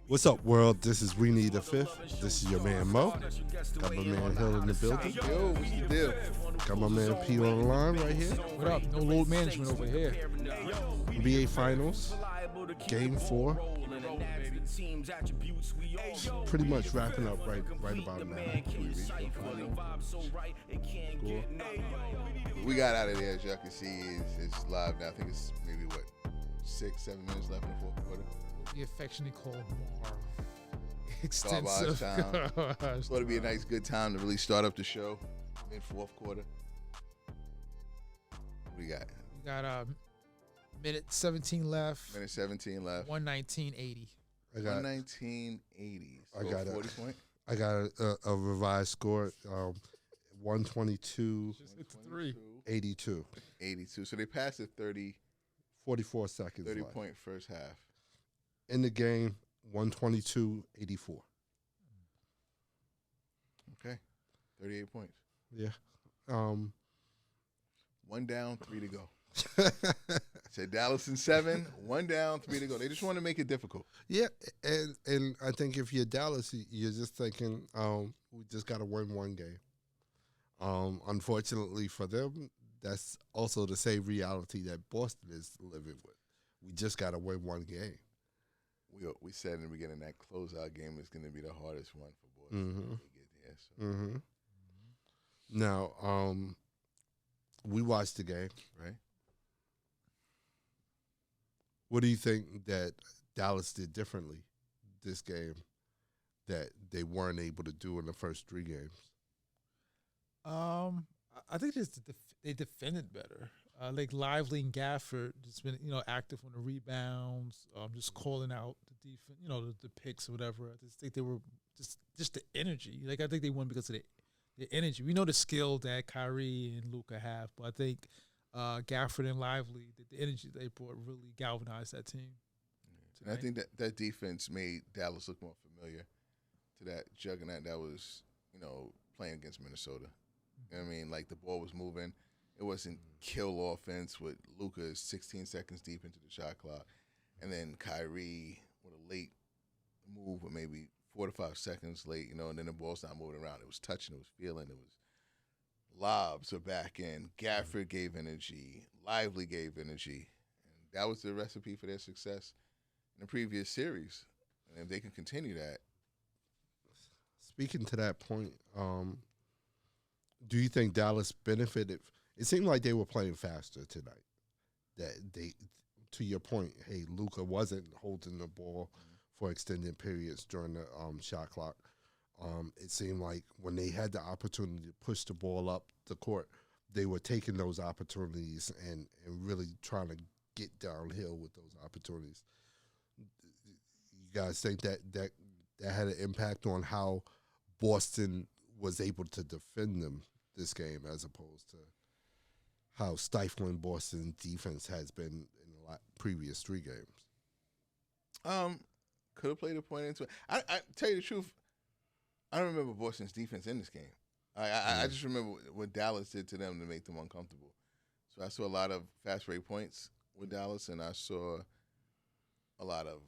What's up, world? This is WeNeeda5th. This is your man Mo. Got my man Hill in the building. Yo, what's the deal? Got my man P on the line right here. What up? No load management over here. NBA Finals, Game 4. Pretty much wrapping up right about now. Cool. We got out of there, as y'all can see. It's live now. I think it's maybe, 6-7 minutes left in the fourth quarter. We affectionately call Marv. Extensive. Extensive. It's going to be a nice, good time to really start up the show in fourth quarter. What we got? We got minute 17 left. Minute 17 left. 119.80. I got 119.80. I got 40 point. I got a revised score, 122. Just hit the three. 82. 82. So they passed it 44 seconds 30 left. point first half. In the game, 122-84. Okay. 38 points. Yeah. One down, 3 to go. Said Dallas in 7, 1 down, 3 to go. They just want to make it difficult. Yeah, and I think if you're Dallas, you're just thinking, we just got to win one game. Unfortunately for them, that's also the same reality that Boston is living with. We just got to win one game. We said in the beginning that closeout game is going to be the hardest one for Boston when they get there. So. Now, we watched the game. Right. What do you think that Dallas did differently this game that they weren't able to do in the first 3 games? I think they defended better. Like Lively and Gafford just been active on the rebounds, just calling out the defense, the picks or whatever. I just think they were just the energy. Like I think they won because of the energy. We know the skill that Kyrie and Luka have, but I think Gafford and Lively, the energy they brought really galvanized that team. And I think that defense made Dallas look more familiar to that juggernaut that was, playing against Minnesota. You know what I mean? Like the ball was moving. It wasn't kill offense with Luka 16 seconds deep into the shot clock. And then Kyrie with a late move, or maybe 4 to 5 seconds late, and then the ball's not moving around. It was touching, it was feeling, it was lobs are back in. Gafford gave energy. Lively gave energy. And that was the recipe for their success in the previous series. And if they can continue that. Speaking to that point, do you think Dallas benefited? It seemed like they were playing faster tonight. That they, to your point, hey, Luka wasn't holding the ball for extended periods during the shot clock. It seemed like when they had the opportunity to push the ball up the court, they were taking those opportunities and really trying to get downhill with those opportunities. You guys think that had an impact on how Boston was able to defend them this game as opposed to how stifling Boston's defense has been in the previous 3 games? Could have played a point into it. I tell you the truth, I don't remember Boston's defense in this game. I just remember what Dallas did to them to make them uncomfortable. So I saw a lot of fast break points with Dallas, and I saw a lot of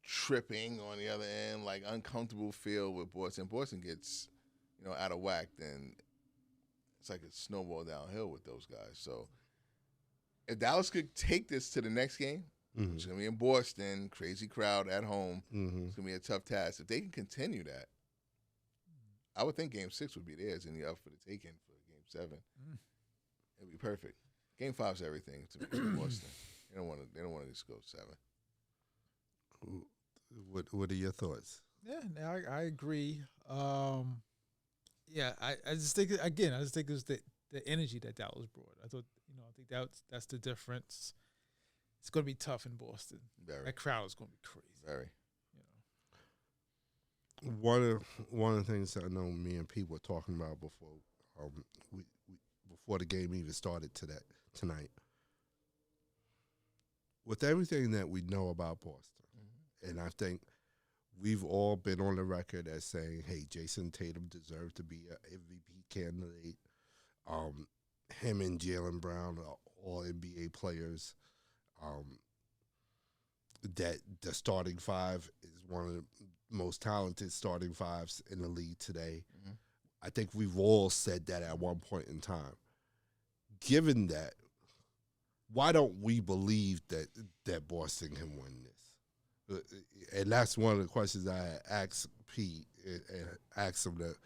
tripping on the other end, like uncomfortable feel with Boston. Boston gets, out of whack, then it's like a snowball downhill with those guys. So if Dallas could take this to the next game, it's going to be in Boston, crazy crowd at home. It's going to be a tough task. If they can continue that, I would think Game 6 would be theirs and up for the taking for Game 7. It'd be perfect. Game 5 is everything to Boston. They don't want to just go 7. What are your thoughts? Yeah, I agree. I just think it was the energy that Dallas brought. I thought, I think that's the difference. It's going to be tough in Boston. Very. That crowd is going to be crazy. Very. One of the things that I know me and Pete were talking about before before the game even started tonight. With everything that we know about Boston, and I think we've all been on the record as saying, hey, Jayson Tatum deserved to be an MVP candidate. Him and Jaylen Brown are all NBA players. That the starting 5 is one of the most talented starting fives in the league today. Mhm. I think we've all said that at one point in time. Given that, why don't we believe that Boston can win this? And that's one of the questions I asked Pete and asked him to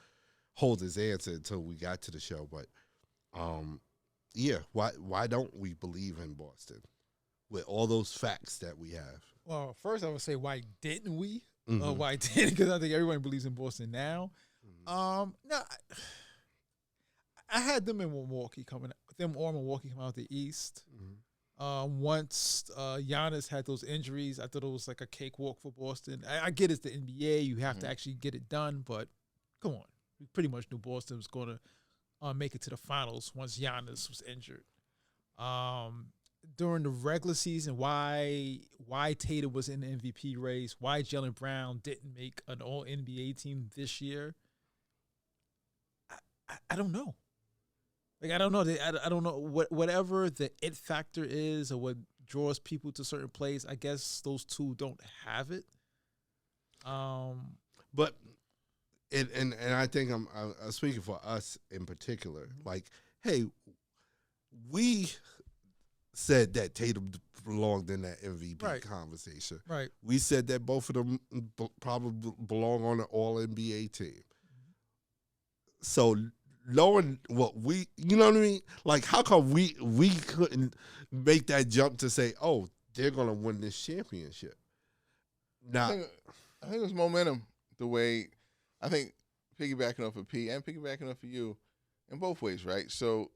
hold his answer until we got to the show. But yeah, why don't we believe in Boston with all those facts that we have? Well, first I would say, why didn't we? Mhm. Why didn't? Because I think everyone believes in Boston now. No, I had them in Milwaukee coming. Them or Milwaukee coming out the East. Once Giannis had those injuries, I thought it was like a cakewalk for Boston. I get it's the NBA; you have to actually get it done. But come on, we pretty much knew Boston was going to make it to the finals once Giannis was injured. During the regular season, why Tatum was in the MVP race, why Jaylen Brown didn't make an All NBA team this year, I don't know. Like I don't know. I don't know whatever the it factor is or what draws people to certain plays. I guess those two don't have it. But and I think I'm speaking for us in particular. Like, hey, we said that Tatum belonged in that MVP conversation. Right. We said that both of them probably belong on an All NBA team. So knowing what we, you know what I mean? Like, how come we couldn't make that jump to say, oh, they're going to win this championship? Now, I think it was momentum. The way, I think, piggybacking off of P and piggybacking off of you in both ways, right? So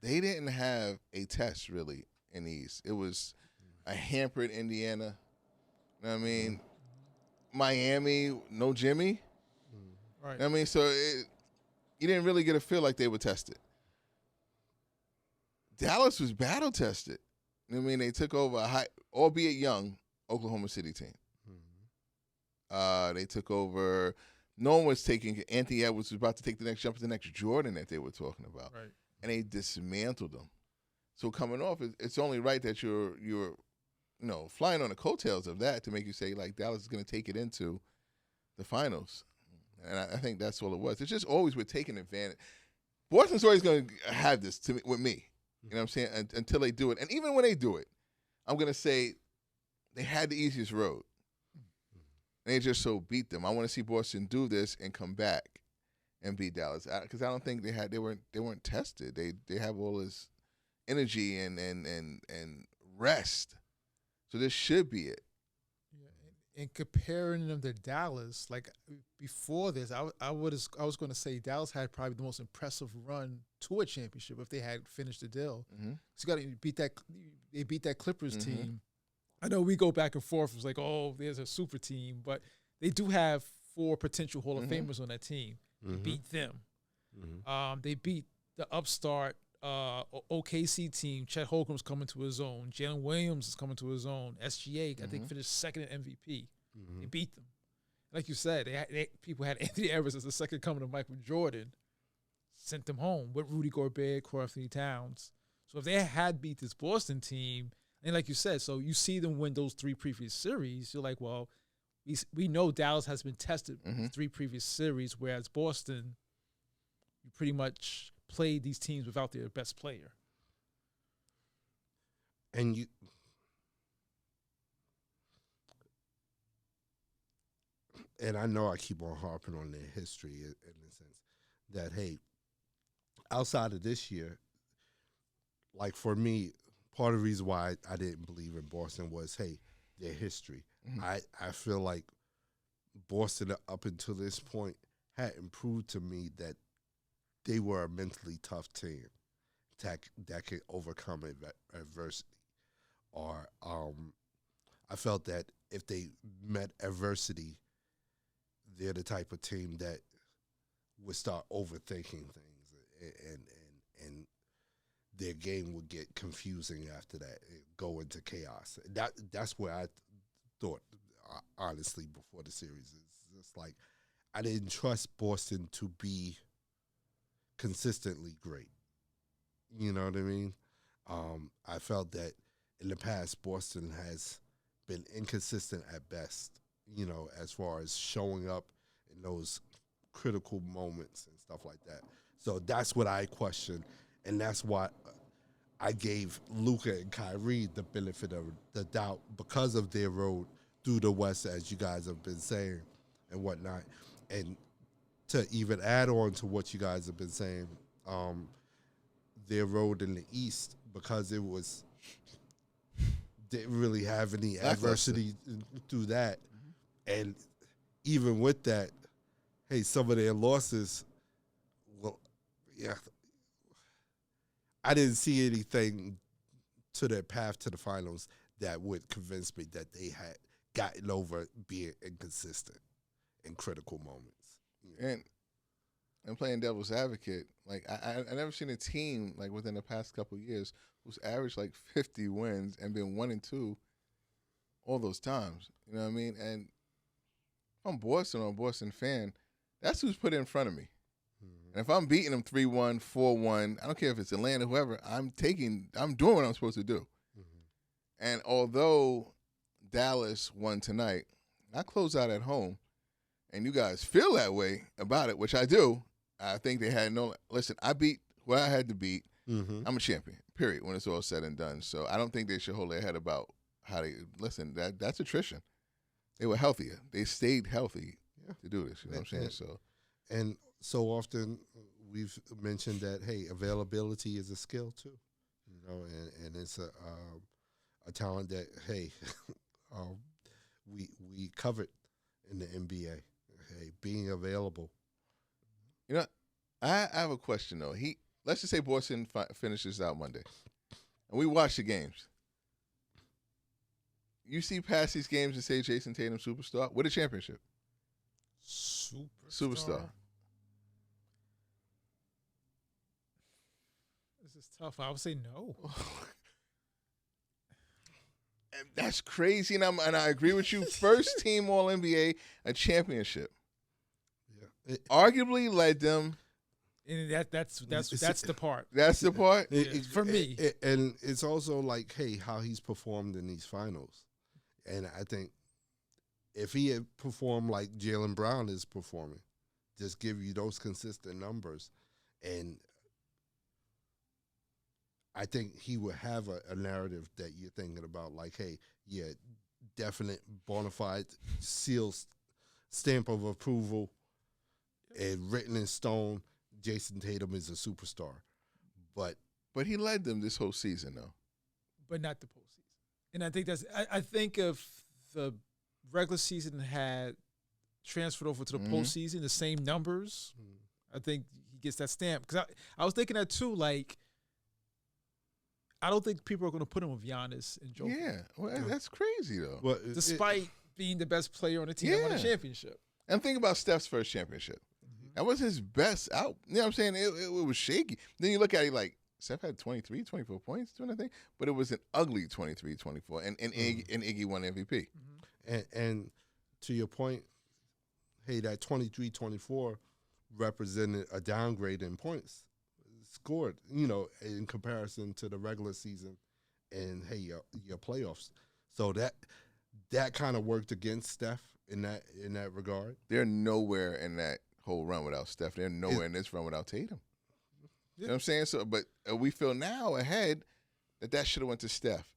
they didn't have a test really in the East. It was a hampered Indiana. You know what I mean? Miami, no Jimmy. Right. You know what I mean? So you didn't really get a feel like they were tested. Dallas was battle tested. You know what I mean? They took over a high, albeit young, Oklahoma City team. They took over. No one was taking. Anthony Edwards was about to take the next jump to the next Jordan that they were talking about, Right. and they dismantled them. So coming off, it's only right that you're flying on the coattails of that to make you say like Dallas is going to take it into the finals, and I think that's all it was. It's just always we're taking advantage. Boston's always going to have this with me. You know what I'm saying? Until they do it, and even when they do it, I'm going to say they had the easiest road. And they just so beat them. I want to see Boston do this and come back and beat Dallas because I don't think they weren't tested. They have all this energy and rest, so this should be it. Yeah, and comparing them to Dallas, like before this, I was going to say Dallas had probably the most impressive run to a championship if they had finished the deal. So you got to beat that. They beat that Clippers team. I know we go back and forth. It's like, oh, there's a super team, but they do have 4 potential Hall of Famers on that team. They beat them. They beat the upstart OKC team. Chet Holmgren's coming to his own. Jalen Williams is coming to his own. SGA, I think, finished second in MVP. They beat them. Like you said, people had Anthony Edwards as the second coming of Michael Jordan. Sent them home with Rudy Gobert, Karl Anthony Towns. So if they had beat this Boston team, and like you said, so you see them win those 3 previous series, you're like, well, we know Dallas has been tested in 3 previous series, whereas Boston, you pretty much played these teams without their best player. And I know I keep on harping on their history in the sense that, hey, outside of this year, like for me, part of the reason why I didn't believe in Boston was, hey, their history. I feel like Boston up until this point hadn't proved to me that they were a mentally tough team that could overcome adversity. Or I felt that if they met adversity, they're the type of team that would start overthinking things and their game would get confusing after that, go into chaos. That's where I thought, honestly, before the series. It's just like I didn't trust Boston to be consistently great. You know what I mean? I felt that in the past, Boston has been inconsistent at best. as far as showing up in those critical moments and stuff like that. So that's what I question, and that's why I gave Luka and Kyrie the benefit of the doubt because of their road through the West, as you guys have been saying and whatnot. And to even add on to what you guys have been saying, their road in the East, because it was didn't really have any adversity through that. Mm-hmm. And even with that, hey, some of their losses, well, yeah, I didn't see anything to their path to the finals that would convince me that they had gotten over being inconsistent in critical moments. And playing devil's advocate, like I never seen a team like within the past couple of years who's averaged like 50 wins and been 1-2 all those times. You know what I mean? And if I'm Boston or a Boston fan, that's who's put in front of me. Mm-hmm. And if I'm beating them 3-1, 4-1, I don't care if it's Atlanta, whoever, I'm doing what I'm supposed to do. Mm-hmm. And although Dallas won tonight, I close out at home, and you guys feel that way about it, which I do. I think they had listen, I beat who I had to beat. Mm-hmm. I'm a champion, period, when it's all said and done. So I don't think they should hold their head about how they – listen, that's attrition. They were healthier. They stayed healthy to do this. You know what I'm saying? And so often we've mentioned that, hey, availability is a skill too, and it's a talent that, hey, we covered in the NBA. Hey, being available. You know, I have a question though. Let's just say Boston finishes out Monday, and we watch the games. You see past these games and say Jayson Tatum superstar with a championship. Superstar. This is tough. I would say no. And that's crazy, and I agree with you. First team All NBA, a championship. Yeah, arguably led them. And that's the part. That's the part for me. And it's also like, hey, how he's performed in these finals, and I think if he had performed like Jaylen Brown is performing, just give you those consistent numbers, and I think he would have a narrative that you're thinking about, like, hey, yeah, definite bona fide stamp of approval and written in stone, Jayson Tatum is a superstar. But he led them this whole season, though. But not the postseason. And I think I think if the regular season had transferred over to the postseason, the same numbers, I think he gets that stamp. Because I was thinking that too, like, I don't think people are going to put him with Giannis and Joker. Yeah, well, that's crazy, though. Well, despite being the best player on the team that won a championship. And think about Steph's first championship. That was his best out. You know what I'm saying? It was shaky. Then you look at it like, Steph had 23, 24 points doing that thing, but it was an ugly 23, 24, and Iggy won MVP. And to your point, hey, that 23, 24 represented a downgrade in points scored, in comparison to the regular season and, hey, your playoffs. So that kind of worked against Steph in that regard. They're nowhere in that whole run without Steph. They're nowhere in this run without Tatum. You know what I'm saying? So, but we feel now ahead that should have went to Steph.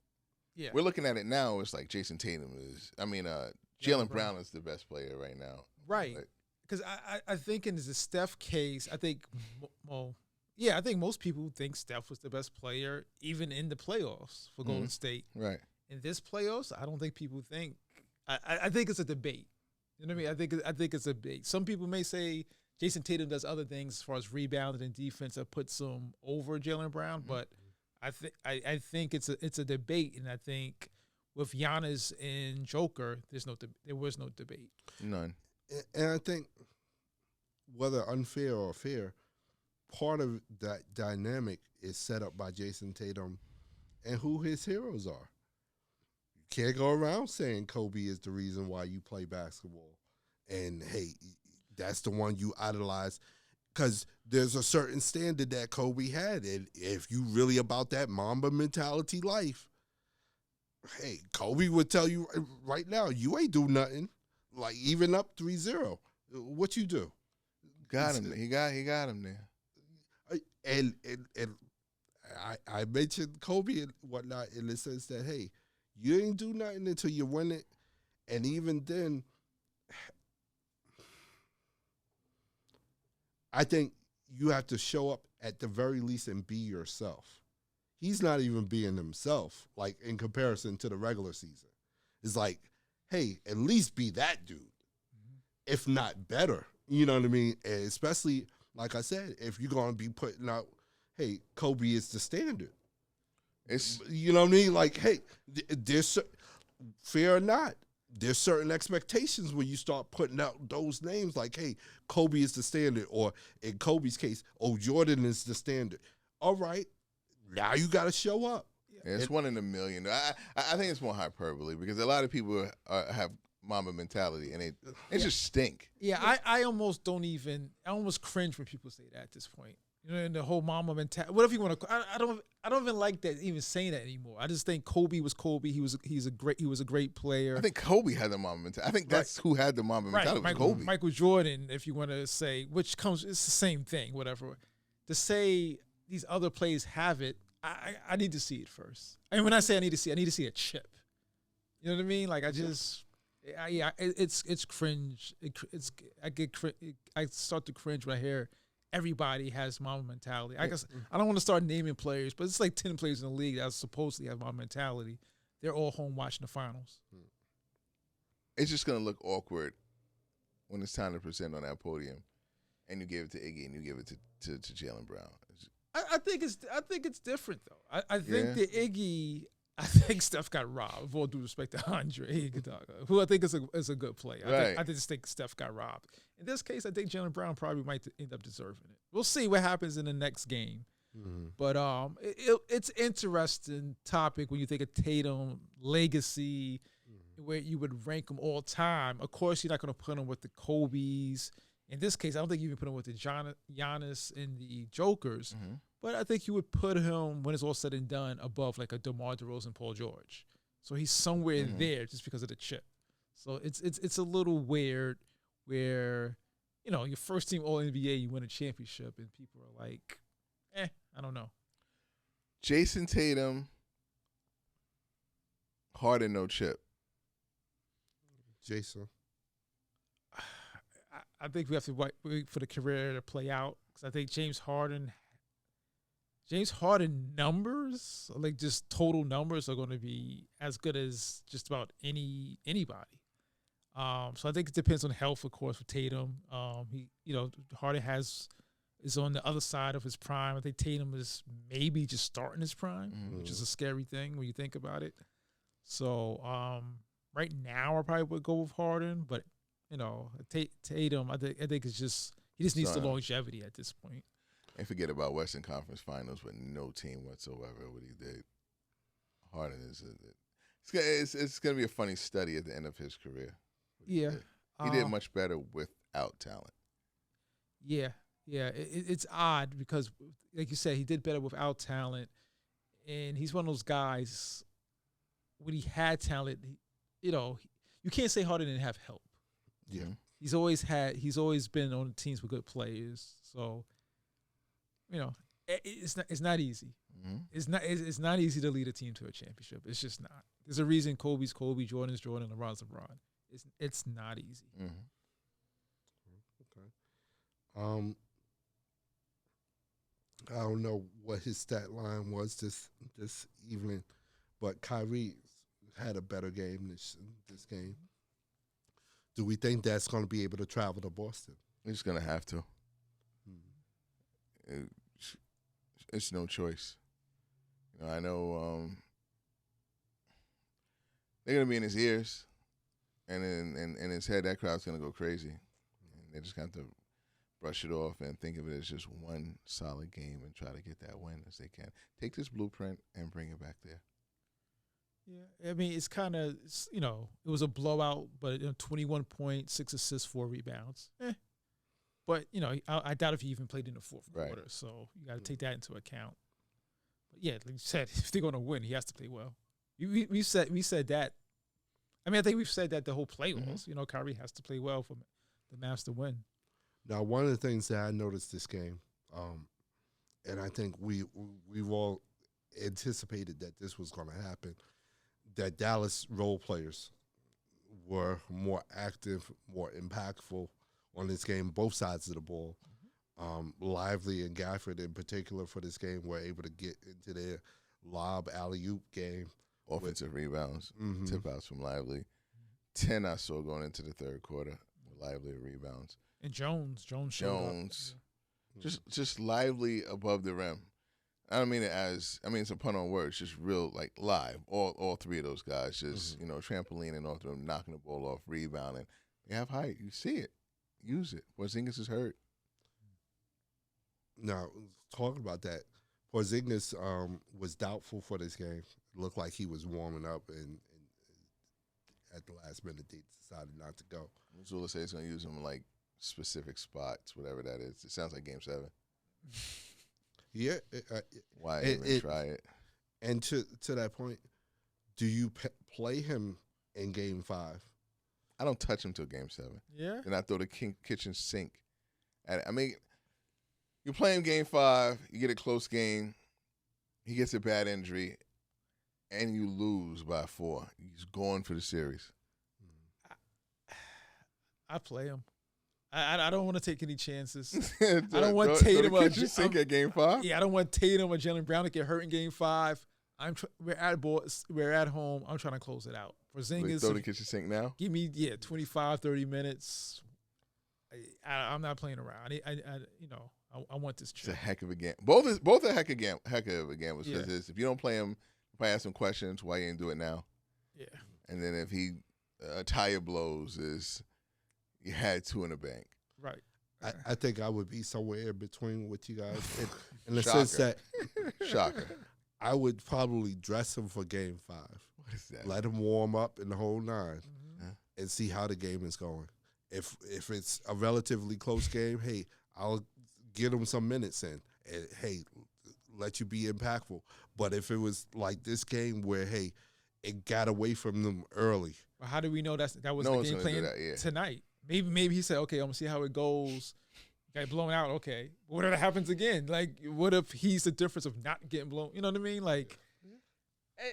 Yeah, we're looking at it now. It's like Jayson Tatum Jaylen Brown is the best player right now. Right. Because I think in the Steph case, I think most people think Steph was the best player even in the playoffs for Golden State. Right. In this playoffs, I don't think people think. I think it's a debate. You know what I mean? I think it's a debate. Some people may say Jayson Tatum does other things as far as rebounding and defense that puts him over Jaylen Brown, but I think it's a debate, and I think with Giannis and Joker, there was no debate. None. And I think whether unfair or fair, part of that dynamic is set up by Jayson Tatum and who his heroes are. You can't go around saying Kobe is the reason why you play basketball. And, hey, that's the one you idolize, because there's a certain standard that Kobe had. And if you really about that Mamba mentality life, hey, Kobe would tell you right now, you ain't do nothing. like even up 3-0. What you do? Got him. He got him there. And I mentioned Kobe and whatnot in the sense that, hey, you ain't do nothing until you win it. And even then, I think you have to show up at the very least and be yourself. He's not even being himself, like in comparison to the regular season. It's like, hey, at least be that dude, if not better. You know what I mean? And especially, like I said, if you're going to be putting out, hey, Kobe is the standard. You know what I mean? Like, hey, there's, fair or not, there's certain expectations when you start putting out those names like, hey, Kobe is the standard, or in Kobe's case, oh, Jordan is the standard. All right, now you got to show up. Yeah, it's 1 in a million. I think it's more hyperbole because a lot of people have Mamba mentality and they just stink. Yeah, I almost don't even. I almost cringe when people say that at this point. You know, and the whole Mamba mentality. What if you want to? I don't even like that. Even saying that anymore. I just think Kobe was Kobe. He was a great player. I think Kobe had the Mamba mentality. I think that's who had the Mamba mentality. Right. Kobe. Michael Jordan, if you want to say, which comes, it's the same thing. Whatever. To say these other players have it, I need to see it first. I mean, when I say I need to see a chip. You know what I mean? Like it's cringe. I start to cringe when I hear everybody has Mamba mentality. I guess I don't want to start naming players, but it's like 10 players in the league that supposedly have Mamba mentality. They're all home watching the finals. It's just gonna look awkward when it's time to present on that podium, and you give it to Iggy and you give it to Jaylen Brown. I think it's different though. I think the Iggy. I think Steph got robbed. With all due respect to Andre Iguodala, who I think is a good player. Right. I just think Steph got robbed. In this case, I think Jaylen Brown probably might end up deserving it. We'll see what happens in the next game. Mm-hmm. But it's interesting topic when you think of Tatum legacy, where you would rank him all time. Of course, you're not going to put him with the Kobe's. In this case, I don't think you even put him with the Giannis and the Jokers. Mm-hmm. But I think you would put him, when it's all said and done, above like a DeMar DeRozan, Paul George. So he's somewhere there just because of the chip. So it's a little weird where, you know, your first team All-NBA, you win a championship, and people are like, I don't know. Jayson Tatum, Harden, no chip. Jason. I think we have to wait for the career to play out, because I think James Harden numbers, like just total numbers, are going to be as good as just about anybody. So I think it depends on health, of course, for Tatum. Harden is on the other side of his prime. I think Tatum is maybe just starting his prime, which is a scary thing when you think about it. So right now I probably would go with Harden, but Tatum, I think it's just he just needs the longevity at this point. And forget about Western Conference Finals with no team whatsoever. What he did, Harden it's going to be a funny study at the end of his career. Yeah, he did much better without talent. Yeah. It's odd because, like you said, he did better without talent, and he's one of those guys. When he had talent, you can't say Harden didn't have help. Yeah, he's always been on teams with good players. So, it's not easy. Mm-hmm. It's not easy to lead a team to a championship. It's just not. There's a reason Kobe's Kobe, Jordan's Jordan, LeBron's LeBron. It's not easy. Mm-hmm. Okay. I don't know what his stat line was this evening, but Kyrie had a better game this game. Do we think that's going to be able to travel to Boston? He's going to have to. It's no choice. I know they're going to be in his ears, and in his head, that crowd's going to go crazy. And they just have to brush it off and think of it as just one solid game and try to get that win as they can. Take this blueprint and bring it back there. Yeah, I mean, it's kind of, it was a blowout, but 21 points, 6 assists, 4 rebounds. But, I doubt if he even played in the fourth quarter, so you got to take that into account. But, yeah, like you said, if they're going to win, he has to play well. We said that. I mean, I think we've said that the whole playoffs. You know, Kyrie has to play well for the Mavs to win. Now, one of the things that I noticed this game, and I think we've all anticipated that this was going to happen, that Dallas role players were more active, more impactful on this game, both sides of the ball. Lively and Gafford in particular for this game were able to get into their lob alley-oop game. Offensive rebounds, tip-outs from Lively. 10 I saw going into the third quarter with Lively rebounds. And Jones showed up. Just Lively above the rim. I don't mean it as, I mean, it's a pun on words, just real, like, live. All three of those guys just, trampolining off the rim, knocking the ball off, rebounding. They have height. You see it. Use it. Porzingis is hurt. Now, talking about that, Porzingis was doubtful for this game. It looked like he was warming up, and at the last minute, they decided not to go. Zula says he's going to use him in, like, specific spots, whatever that is. It sounds like Game 7. Yeah. Why even try it? And to that point, do you play him in Game 5? I don't touch him till Game 7. Yeah. Then I throw the kitchen sink at it. I mean, you play him Game 5, you get a close game, he gets a bad injury, and you lose by 4. He's going for the series. I play him. I don't want to take any chances. I don't want Tatum or kitchen sink at Game 5. Yeah, I don't want Tatum or Jaylen Brown to get hurt in Game 5. We're at home. I'm trying to close it out. Porzingis, throw the kitchen sink now. Give me 25, 30 minutes. I'm not playing around. I want this chip. It's a heck of a game. Both a heck of a game. Because if you don't play him, you probably ask some questions why you didn't do it now. Yeah. And then if he tire blows, is you had 2 in the bank. Right. I think I would be somewhere in between with you guys in the sense that Shocker. I would probably dress him for Game 5. What is that? Let him warm up in the whole 9 and see how the game is going. If it's a relatively close game, hey, I'll get him some minutes in and, hey, let you be impactful. But if it was like this game where, hey, it got away from them early. Well, how do we know that was No the game plan tonight? Maybe he said, okay, I'm going to see how it goes. Got blown out, okay. What if it happens again? Like, what if he's the difference of not getting blown? You know what I mean? Like,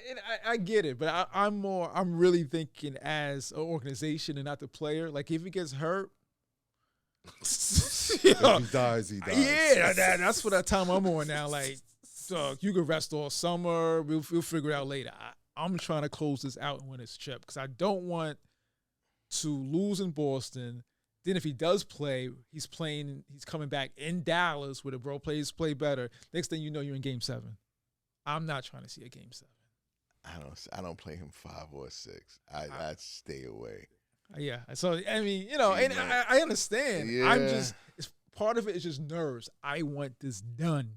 and I get it, but I'm really thinking as an organization and not the player. Like, if he gets hurt, If he dies, he dies. Yeah, that's what that time I'm on now. Like, so you can rest all summer. We'll figure it out later. I'm trying to close this out and win this chip because I don't want to lose in Boston. Then if he does play, he's coming back in Dallas where the role players play better. Next thing you know, you're in Game 7. I'm not trying to see a Game 7. I don't play him 5 or 6. I'd stay away. Yeah. So I mean, and I understand. Yeah. I'm just part of it is just nerves. I want this done.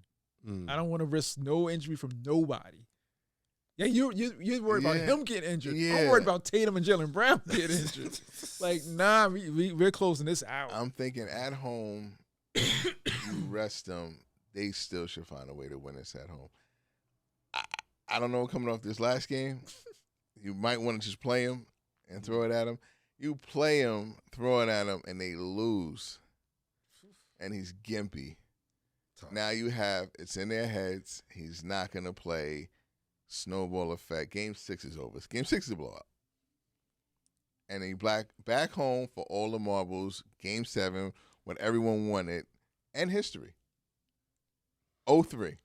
I don't want to risk no injury from nobody. Yeah, you're worried about him getting injured. Yeah. I'm worried about Tatum and Jaylen Brown getting injured. Like, nah, we're closing this out. I'm thinking at home, you rest them. They still should find a way to win this at home. I don't know, coming off this last game, you might want to just play him and throw it at him. You play him, throw it at him, and they lose. And he's gimpy. Tough. Now it's in their heads. He's not going to play. Snowball effect. Game 6 is over. Game 6 is a blowout. And he back home for all the marbles. Game 7, what everyone wanted, and history. 0-3.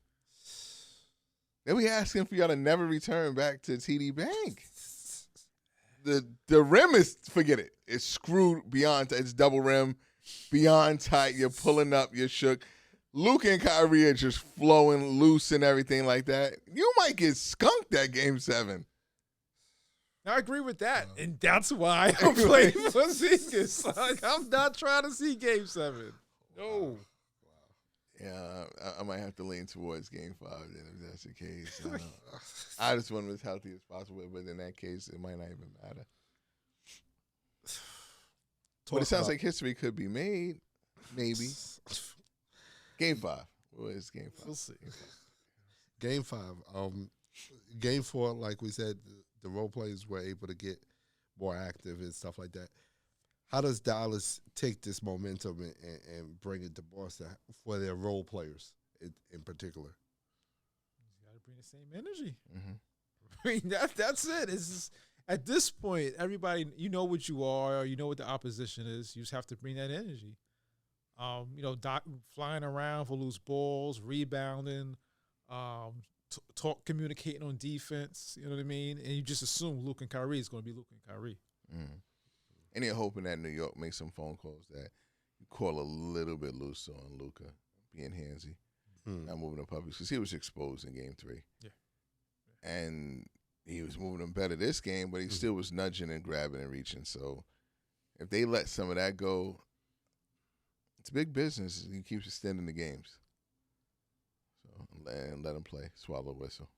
Then we asking for y'all to never return back to TD Bank. The rim is, forget it. It's screwed beyond. It's double rim, beyond tight. You're pulling up. You're shook. Luka and Kyrie are just flowing loose and everything like that. You might get skunked that Game 7. I agree with that, and that's why I'm playing Porzingis. Like, I'm not trying to see Game 7. No. Yeah, I might have to lean towards Game 5 then if that's the case. I just want him as healthy as possible, but in that case, it might not even matter. But it sounds like history could be made, maybe. Game 5. What is Game 5? We'll see. Game 5. Game 4, like we said, the role players were able to get more active and stuff like that. How does Dallas take this momentum and bring it to Boston for their role players in particular? You got to bring the same energy. Mm-hmm. I mean, that's it. It's just, at this point, everybody, you know what you are, you know what the opposition is. You just have to bring that energy. Flying around for loose balls, rebounding, communicating on defense. You know what I mean? And you just assume Luka and Kyrie is going to be Luka and Kyrie. Mm. And you're hoping that New York makes some phone calls that you call a little bit loose on Luka being handsy, not moving the puppies, because he was exposed in Game 3. Yeah. And he was moving them better this game, but he still was nudging and grabbing and reaching. So if they let some of that go, it's big business. He keeps extending the games. So let him play. Swallow the whistle.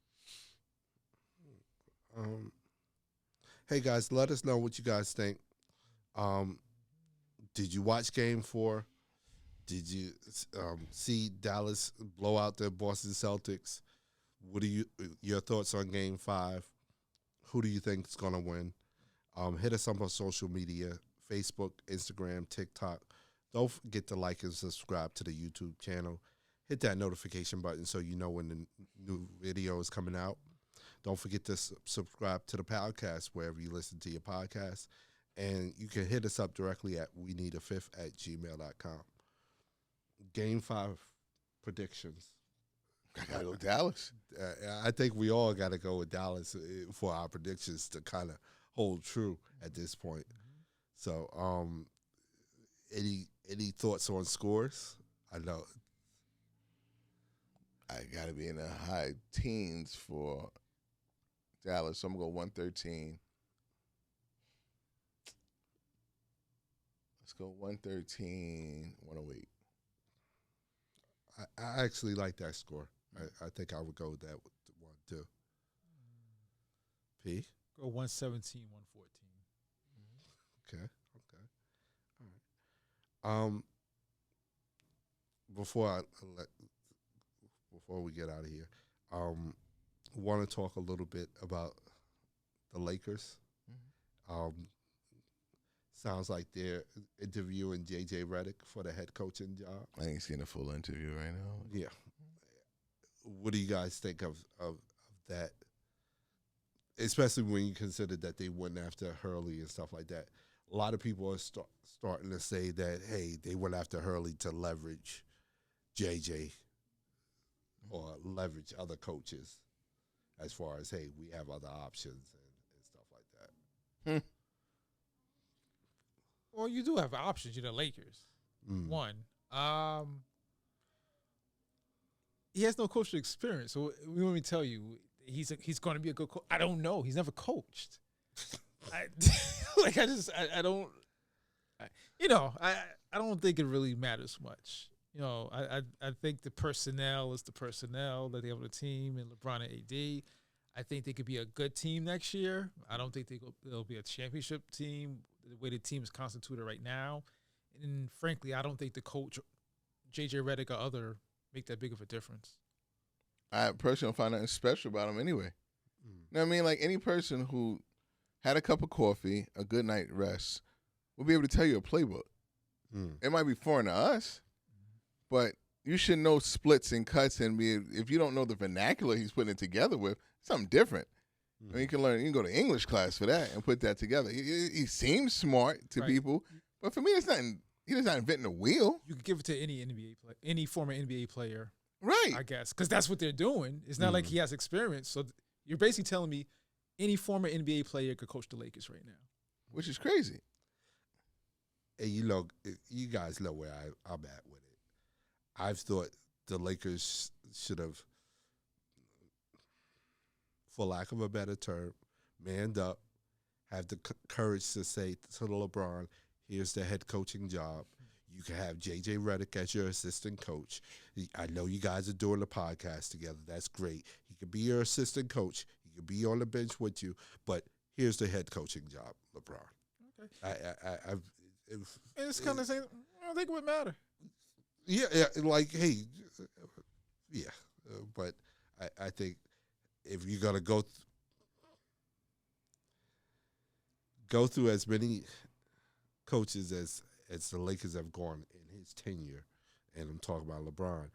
Hey, guys, let us know what you guys think. Did you watch Game 4? Did you see Dallas blow out the Boston Celtics? What are your thoughts on Game 5? Who do you think is going to win? Hit us up on social media, Facebook, Instagram, TikTok. Don't forget to like and subscribe to the YouTube channel. Hit that notification button so you know when the new video is coming out. Don't forget to subscribe to the podcast wherever you listen to your podcast. And you can hit us up directly at WeNeeda5th@gmail.com. Game 5 predictions. I got to go Dallas. I think we all got to go with Dallas for our predictions to kind of hold true at this point. So, any thoughts on scores? I know I got to be in the high teens for Dallas, so I'm going to go 113. Let's go 113, 108. I actually like that score. I think I would go with that one too. P? Go 117, 114. Okay. All right. Before we get out of here, want to talk a little bit about the Lakers. Sounds like they're interviewing JJ Redick for the head coaching job. I ain't seen a full interview right now. Yeah. What do you guys think of that? Especially when you consider that they went after Hurley and stuff like that. A lot of people are starting to say that, hey, they went after Hurley to leverage JJ or leverage other coaches as far as, hey, we have other options and stuff like that. Well, you do have options. You're the Lakers. One. He has no coaching experience. So let me tell you, he's going to be a good coach. I don't know. He's never coached. I don't think it really matters much. I think the personnel is the personnel that they have on the team, and LeBron and AD. I think they could be a good team next year. I don't think they'll be a championship team the way the team is constituted right now. And frankly, I don't think the coach, JJ Redick or other, make that big of a difference. I personally don't find nothing special about him anyway. You know what I mean? Like any person who had a cup of coffee, a good night rest, will be able to tell you a playbook. It might be foreign to us, but you should know splits and cuts, and if you don't know the vernacular he's putting it together with, something different. I mean, you can go to English class for that and put that together. He seems smart to people, but for me, it's nothing. He's not inventing the wheel. You could give it to any NBA player, any former NBA player, right? I guess, because that's what they're doing. It's not like he has experience. So you're basically telling me any former NBA player could coach the Lakers right now, which is crazy. And you guys know where I'm at with it. I've thought the Lakers should have, for lack of a better term, manned up, have the courage to say to LeBron, here's the head coaching job. You can have JJ Redick as your assistant coach. I know you guys are doing the podcast together. That's great. He could be your assistant coach. He could be on the bench with you. But here's the head coaching job, LeBron. Okay. It's kind of saying, I don't think it would matter. Yeah, hey, but I think if you're gonna go go through as many coaches as the Lakers have gone in his tenure, and I'm talking about LeBron.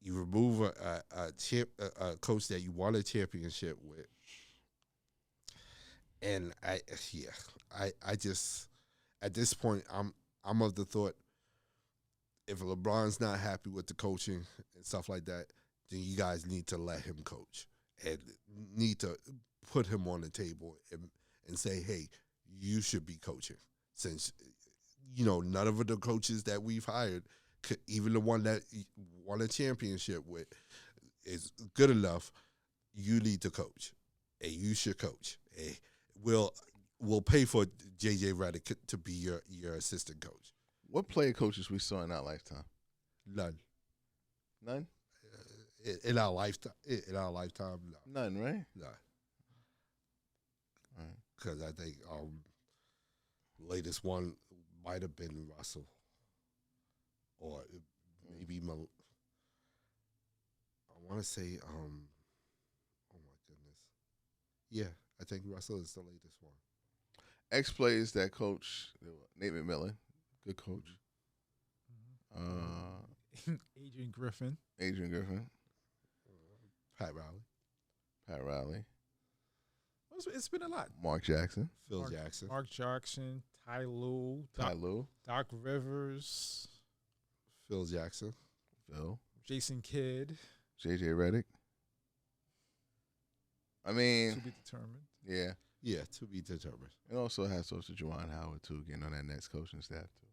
You remove a coach that you won a championship with, and I just at this point I'm of the thought, if LeBron's not happy with the coaching and stuff like that, then you guys need to let him coach and need to put him on the table and say, hey, you should be coaching, since none of the coaches that we've hired, even the one that won a championship with, is good enough. You need to coach, and you should coach. And we'll pay for JJ Redick to be your assistant coach. What player coaches we saw in our lifetime? None. None? In our lifetime, no. None, right? No. All right. Because I think latest one might have been Russell, or maybe I want to say oh my goodness, yeah, I think Russell is the latest one. Ex-players that coach, Nate McMillan, good coach. Adrian Griffin. Pat Riley. It's been a lot. Mark Jackson. Phil Jackson. Mark Jackson. Ty Lue. Doc Rivers. Phil Jackson. Jason Kidd. JJ Redick. I mean, To be determined. yeah. Yeah, to be determined. And also hats off to Juwan Howard, too, getting on that next coaching staff, too.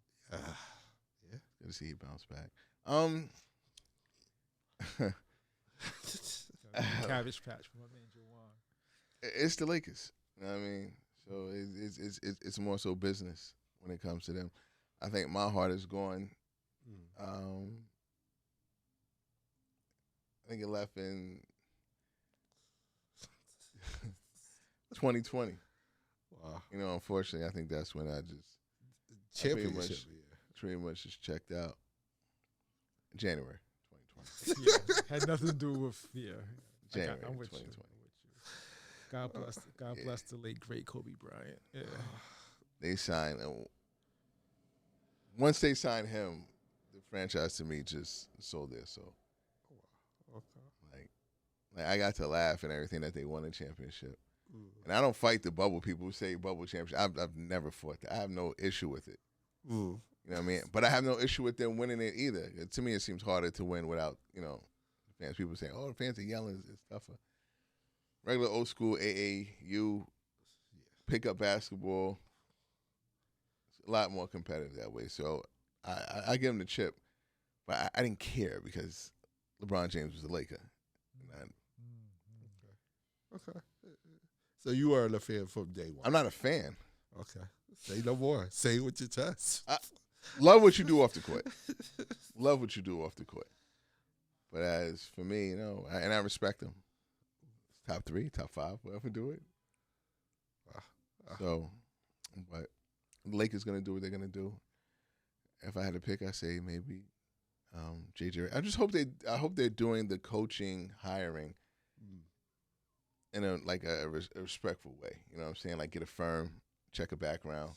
Yeah. Good to see he bounce back. Cabbage patch for my man Juwan. It's the Lakers. You know what I mean? So it's more so business when it comes to them. I think my heart is going. I think it left in 2020. Wow. Unfortunately, I think that's when I Championship. pretty much just checked out. January 2020. Yeah, had nothing to do with January I'm with 2020. you. God bless the late great Kobe Bryant. Yeah. They signed. Once they signed him, the franchise to me just sold their soul. Okay. Like I got to laugh and everything that they won a championship. And I don't fight the bubble people who say bubble championship. I've never fought that. I have no issue with it. You know what I mean? But I have no issue with them winning it either. To me, it seems harder to win without, fans. People saying, oh, the fans are yelling. It's tougher. Regular old school AAU, pickup basketball, it's a lot more competitive that way. So I give them the chip. But I didn't care because LeBron James was a Laker. Okay. So you are a fan from day one. I'm not a fan. Okay. Say no more. Say it with your chest. Love what you do off the court. Love what you do off the court. But as for me, and I respect them. Top 3, top 5, whatever do it. So, but the Lakers going to do what they're going to do. If I had to pick, I say maybe JJ. I hope they're doing the coaching hiring in a respectful way. You know what I'm saying? Like get a firm, check a background.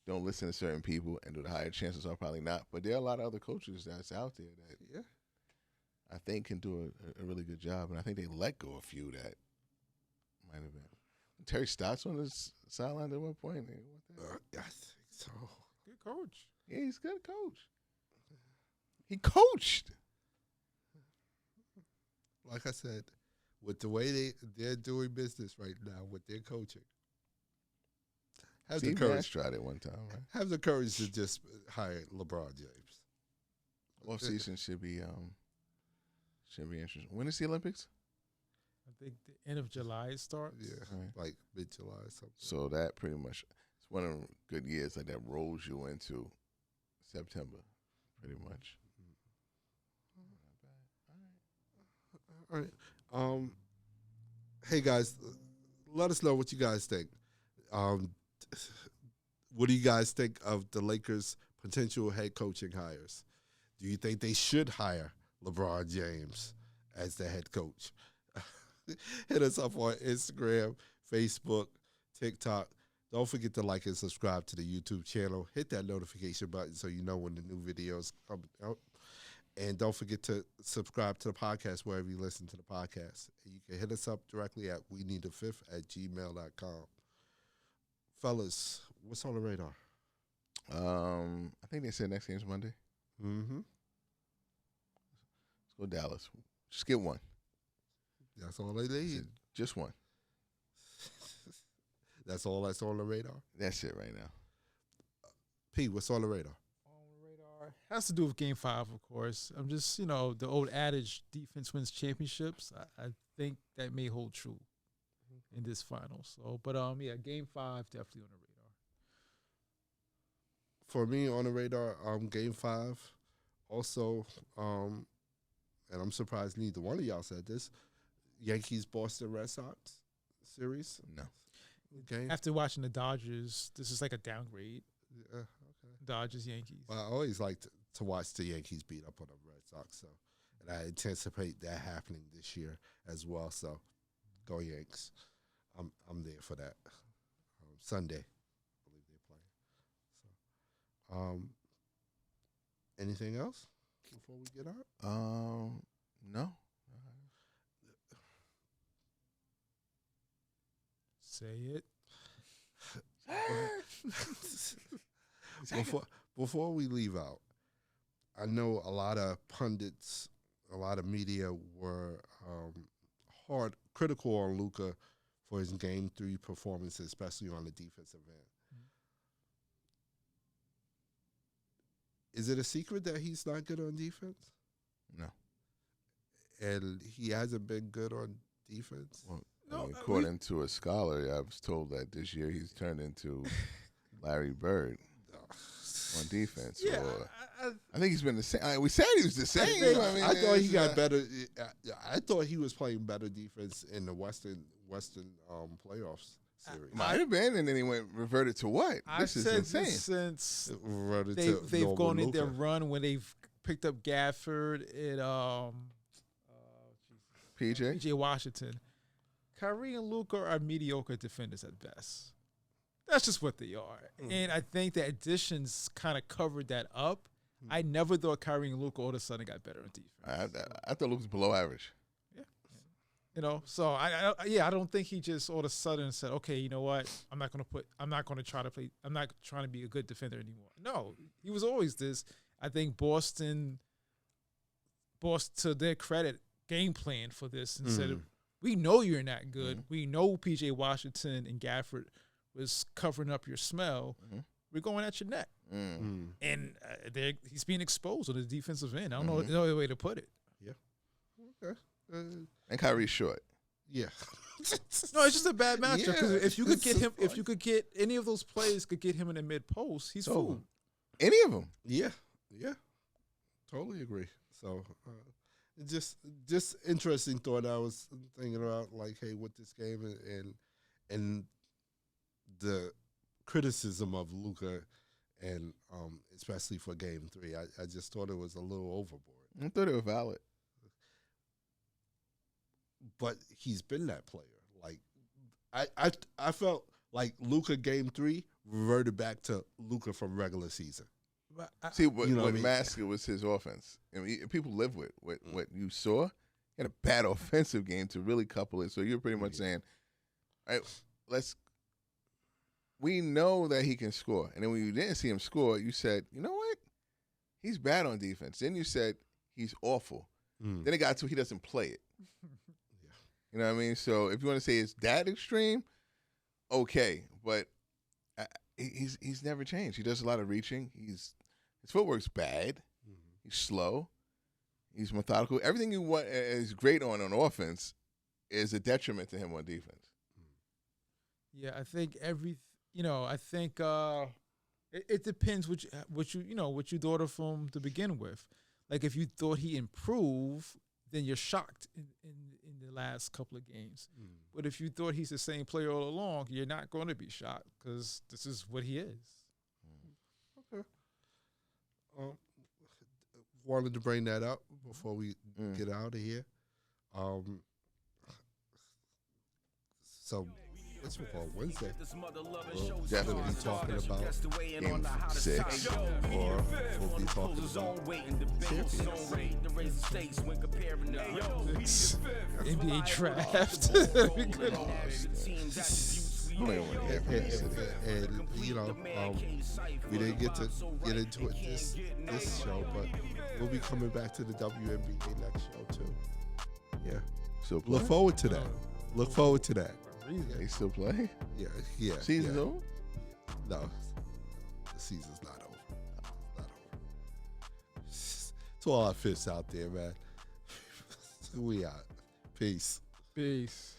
Don't listen to certain people, and do the higher chances are probably not. But there are a lot of other coaches that's out there that I think can do a really good job. And I think they let go a few that might have been. Terry Stotts on the sideline at one point. I think so. Good coach. Yeah, he's a good coach. He coached. Like I said, with the way they're doing business right now with their coaching, have the courage. Nash tried it one time, right? Have the courage to just hire LeBron James. Off season should be interesting. When is the Olympics? I think the end of July it starts. Yeah, right. Like mid-July or something. So that pretty much it's one of the good years like that rolls you into September, pretty much. All right. Hey guys, let us know what you guys think. What do you guys think of the Lakers' potential head coaching hires? Do you think they should hire LeBron James as the head coach? Hit us up on Instagram, Facebook, TikTok. Don't forget to like and subscribe to the YouTube channel. Hit that notification button so you know when the new videos come out. And don't forget to subscribe to the podcast wherever you listen to the podcast. And you can hit us up directly at WeNeeda5th@gmail.com. Fellas, what's on the radar? I think they said next game's Monday. Mm-hmm. Let's go Dallas. Just get one. That's all they need. Just one. That's all that's on the radar? That's it right now. P, what's on the radar? On the radar has to do with Game 5, of course. I'm just, the old adage, defense wins championships. I think that may hold true in this final. So, but Game 5 definitely on the radar. For me, on the radar, Game 5. Also, and I'm surprised neither one of y'all said this, Yankees-Boston Red Sox series. No. Okay. After watching the Dodgers, this is like a downgrade. Yeah, okay. Dodgers, Yankees. Well, I always like to watch the Yankees beat up on the Red Sox, so and I anticipate that happening this year as well. So, go Yanks! I'm there for that. Sunday, I believe they're playing. So, anything else before we get out? No. Say it. Before we leave out, I know a lot of pundits, a lot of media were hard critical on Luka for his Game 3 performance, especially on the defensive end. Is it a secret that he's not good on defense? No. And he hasn't been good on defense? Well, according to a scholar, I was told that this year he's turned into Larry Bird on defense. Yeah, I think he's been the same. We said he was the same. I thought he got better. I thought he was playing better defense in the Western playoffs series. Might have been, and then he reverted to what? I've said this since they've gone in their run when they've picked up Gafford and PJ Washington. Kyrie and Luka are mediocre defenders at best. That's just what they are. And I think the additions kind of covered that up. I never thought Kyrie and Luka all of a sudden got better on defense. I thought Luka was below average. Yeah. So I don't think he just all of a sudden said, okay, you know what? I'm not going to be a good defender anymore. No, he was always this. I think Boston, to their credit, game plan for this and said, we know you're not good. We know PJ Washington and Gafford was covering up your smell. We're going at your neck. And he's being exposed on the defensive end. I don't know no other way to put it. Yeah. Okay. And Kyrie's short. Yeah. No, it's just a bad matchup. Because if you could get him, if you could get any of those plays, could get him in the mid post, he's fooled. Any of them? Yeah. Totally agree. So, just interesting thought. I was thinking about hey, with this game and the criticism of Luka, and especially for Game 3, I just thought it was a little overboard. I thought it was valid. But he's been that player. I felt like Luka Game 3 reverted back to Luka from regular season. See, what masked it was his offense. I mean, people live with what you saw. He had a bad offensive game to really couple it. So you're pretty much saying, all right, we know that he can score. And then when you didn't see him score, you said, you know what? He's bad on defense. Then you said he's awful. Then it got to he doesn't play it. You know what I mean? So if you want to say it's that extreme, okay. But he's never changed. He does a lot of reaching. His footwork's bad. He's slow. He's methodical. Everything you want is great on offense is a detriment to him on defense. Yeah, I think it depends what you thought of him to begin with. Like if you thought he improved, then you're shocked in the last couple of games. But if you thought he's the same player all along, you're not going to be shocked because this is what he is. Okay. Wanted to bring that up before we get out of here. So It's on Wednesday. We'll Definitely definitely be talking about Game 6. or we'll be talking about champions. NBA draft. And you know, we didn't get to get into it this show, but we'll be coming back to the WNBA next show too. Yeah, Still look play? forward to that. Look forward to that. They still play? Yeah. Season's over? No, the season's not over. It's not over. To all our fifths out there, man. We out. Peace. Peace.